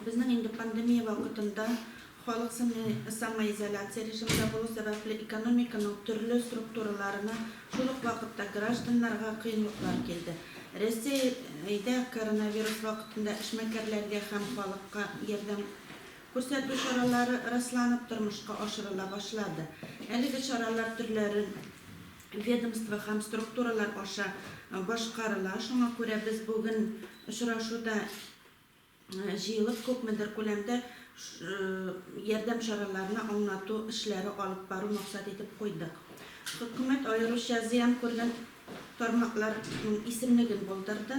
Bizning endi pandemiya vaqtida xalq samoizolyatsiya rejimida bo'lish sababli ekonomikaning turli strukturalarini shuluq vaqtda grajdanlarga qiyinliklar keldi. Rossiyada koronavirus vaqtida ishmakarlarga ham xalqqa yordam ko'rsatuv choralari rastlanib turmushga oshirila boshladi. Haligi choralar turlari ведомство ham strukturalar osha boshqariladi. Shunga ko'ra biz bugun uchrashuvda yillik ko'pmedir ko'lamda yordam choralarini anglatuv ishlari olib boruv maqsad etib qo'ydik. Hukumat ayirishcha ziyon ko'rgan tarmoqlarning ismligini bildirdi.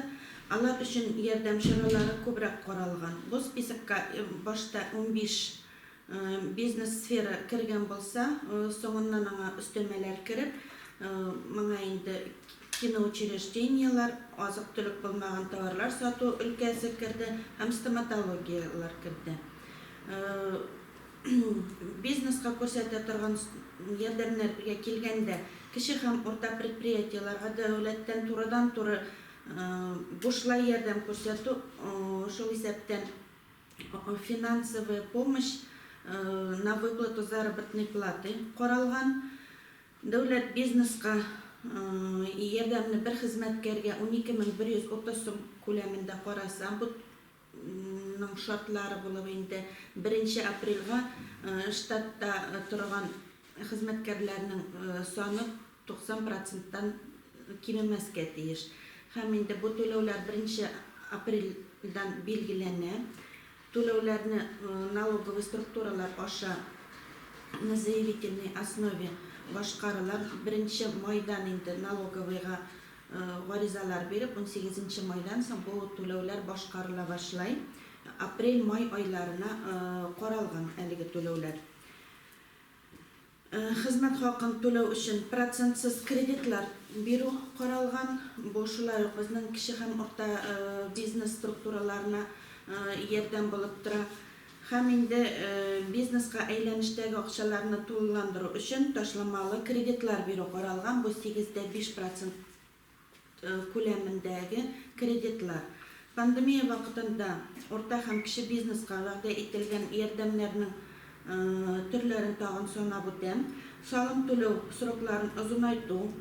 Ular uchun yordam choralari ko'proq qaralgan. Bu spiskka boshda 15 biznes sfera kirgan bo'lsa, so'ngidan üstemalar kirib, mana endi kino учреждениялар, oziq-tulik bo'lmagan tovarlar sotuv ülkesi kirdi, ham stomatologiyalar kirdi. Biznesga ko'rsata turgan yordamlarga kelganda, kishi ham o'rta предприятияларga davlatdan to'g'ridan-to'g'ri bo'shlay yordam ko'rsatuv, shu hisobdan финансовая помощь на выплату заработной платы qaralgan. Davlat biznesga yordamni bir xizmatkarga 12.130 so'm ko'lamida qarasa, bu şartlari bo'lib endi 1 aprelga shtatda turgan xizmatkarlarning soni 90%dan kemmasga tegish. Ham endi bu to'lovlar 1 apreldan belgilanadi. To'lovlarni налоговый strukturalar osha на заявительной основе boshqarilar 1 maydan endi налоговыйga g'arizalar berib 18 maydan so'ng bu to'lovlar boshqarila boshlay. Aprel-may oylarına qaralgan haligi to'lovlar. Xizmat haqini to'lov uchun protsentsiz kreditlar beru qaralgan. Bu shular bizning kishi ham o'rta biznes strukturalarına yordam bo'lib turadi. Ham endi biznesga aylanishdagi ақшаларni to'llandirish uchun tashlamali kreditlar beru qaralgan. Bu 8.5% ko'lamidagi kreditlar. Pandemiya vaqtida o'rta ham kishi biznesga va'da etilgan yordamlarning turlarini tag'in sanab o'tdim. Solim to'lov sroklarini uzaytirish,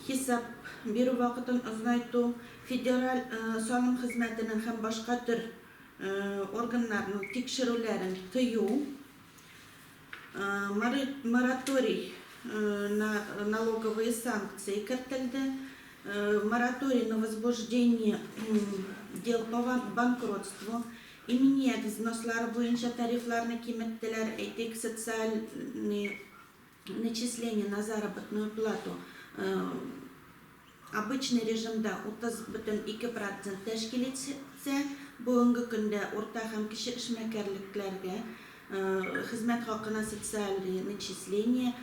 hisob beru vaqtini uzaytirish, federal solim xizmatining ham boshqa tur organlarning tekshiruvlarini tiyu, moratoriy на налоговые санкции kiritildi. Мораторий на возбуждение дел по банкротству, именiyat взнослары bo'yicha tariflarni kemitdilar, aytik социальные начисления на заработную плату обычный rejimda 30.2% tashkil etsa, bugungi kunda o'rta ham kishi ishmakarliklarga xizmat haqini социальные начисления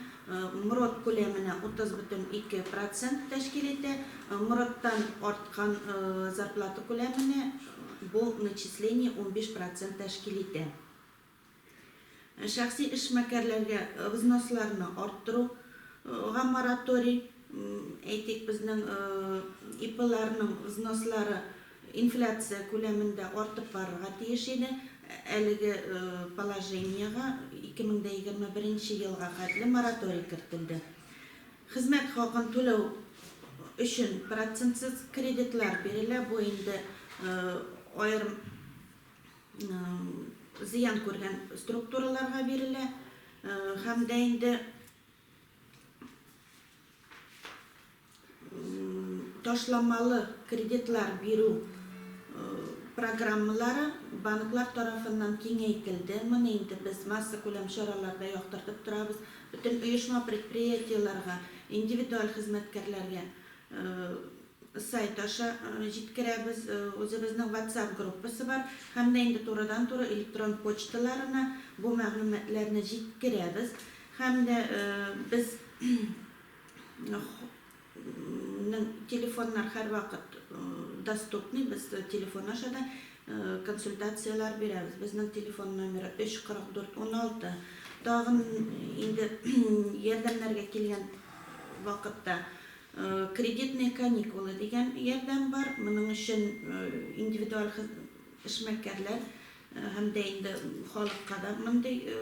Murod ko'lamini 30.2% tashkil etdi. Muroddan ortgan zarplata ko'lamini bu начисление 15% tashkil etdi. Shaxsiy ishmakarlarga vznoslarni orttiruga moratoriy, aytik bizning IP'larning vznoslari inflyatsiya ko'lamida ortib borishga tegish edi. Haligi положениега 2021 yilga qadar moratoriy kiritildi. Xizmat haqini to'lov uchun protsentsiz kreditlar beriladi. Bu endi ayrim ziyon ko'rgan strukturalarga beriladi. Hamda endi tashlamali kreditlar beru programmalari banklar tarafından kengaytirildi. Mana endi biz massa ko'lam choralarda yoqtirib turamiz. Butun uyushma предприятияларга, individual xizmatkorlarga sayt osha yetkiramiz. O'zimizning WhatsApp gruppasi bor. Hamda endi to'g'ridan-to'g'ri elektron pochtalarini bu ma'lumotlarni yetkiramiz. Hamda biz telefonlar har vaqt dostupni. Biz telefon aşağıda konsultatsiyalar beramiz. Bizning telefon nomeri 34416. Dağın endi yordamlarga kelgan vaqtda kreditniy kanikuly degan yordam bor. Buning uchun individual ishmakarlar hem de indi halkka da mınday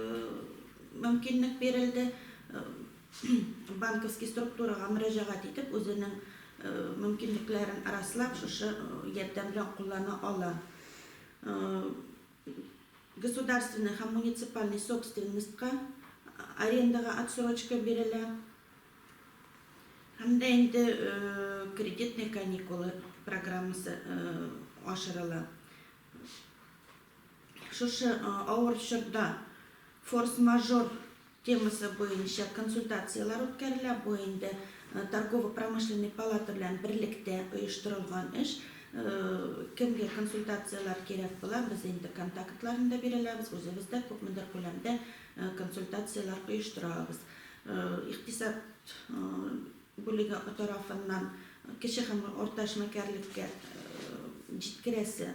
mümkinlik berildi. Bankovski strukturaga müracaat edip özünün mümkinliklerin araslap şu yerden bilen kullana ala. Государственный һәм муниципальный собственностька арендаға отсрочка берілі. Һәм дә инде кредитный каникулы программасы ашырыла. Шушы авыр чорда форс-мажор темасы бойынша консультациялар үткәрелә. Бу инде торгово-промышленный палата белән берлектә оештырылган эш. Кемгә консультациялар кирәк була, без инде контактларын да бирәбез, үзебездә күпмедер күләмдә консультациялар оештырабыз. Икътисад бүлеге тарафыннан кече һәм орта эшмәкәрлеккә җиткерәсе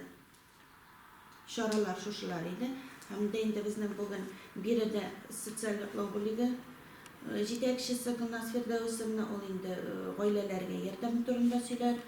чаралар шушылар иде. Һәм дә инде безнең бүген биредә социаль яклау бүлеге җитәкчесе Гөлназ Фирдәүсовна ул инде гаиләләргә ярдәм турында сөйләр.